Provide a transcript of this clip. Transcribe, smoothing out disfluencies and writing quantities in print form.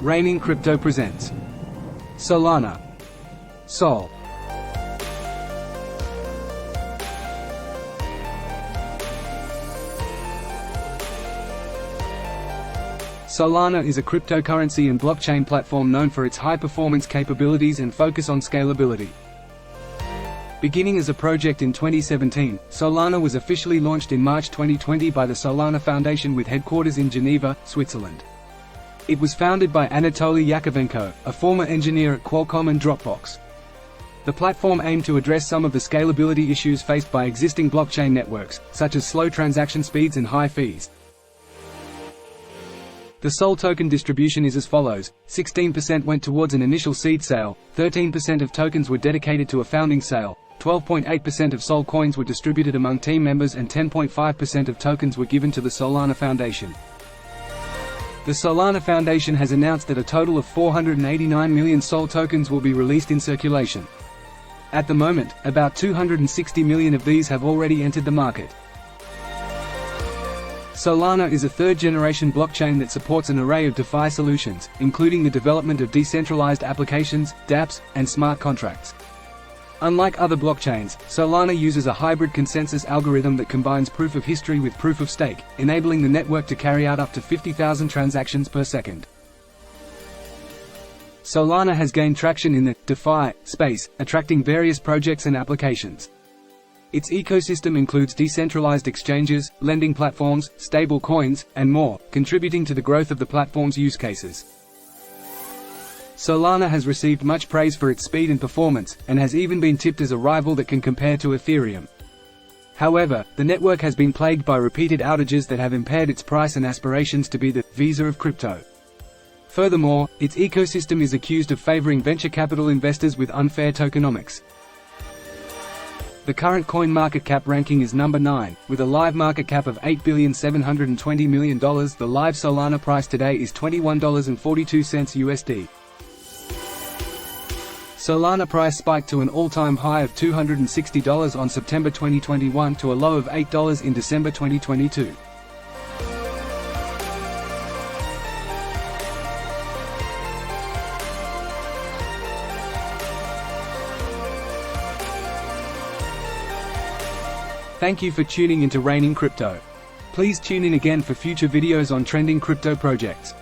Reigning Crypto presents Solana. Sol. Solana is a cryptocurrency and blockchain platform known for its high-performance capabilities and focus on scalability. Beginning as a project in 2017, Solana was officially launched in March 2020 by the Solana Foundation with headquarters in Geneva, Switzerland. It was founded by Anatoly Yakovenko, a former engineer at Qualcomm and Dropbox. The platform aimed to address some of the scalability issues faced by existing blockchain networks, such as slow transaction speeds and high fees. The Sol token distribution is as follows: 16% went towards an initial seed sale, 13% of tokens were dedicated to a founding sale, 12.8% of Sol coins were distributed among team members, and 10.5% of tokens were given to the Solana Foundation. The Solana Foundation has announced that a total of 489 million Sol tokens will be released in circulation. At the moment, about 260 million of these have already entered the market. Solana is a third-generation blockchain that supports an array of DeFi solutions, including the development of decentralized applications, dApps, and smart contracts. Unlike other blockchains, Solana uses a hybrid consensus algorithm that combines proof of history with proof of stake, enabling the network to carry out up to 50,000 transactions per second. Solana has gained traction in the DeFi space, attracting various projects and applications. Its ecosystem includes decentralized exchanges, lending platforms, stable coins, and more, contributing to the growth of the platform's use cases. Solana has received much praise for its speed and performance, and has even been tipped as a rival that can compare to Ethereum. However, the network has been plagued by repeated outages that have impaired its price and aspirations to be the Visa of crypto. Furthermore, its ecosystem is accused of favoring venture capital investors with unfair tokenomics. The current coin market cap ranking is number 9, with a live market cap of $8.72 billion. The live Solana price today is $21.42 USD. Solana price spiked to an all-time high of $260 on September 2021 to a low of $8 in December 2022. Thank you for tuning into Reigning Crypto. Please tune in again for future videos on trending crypto projects.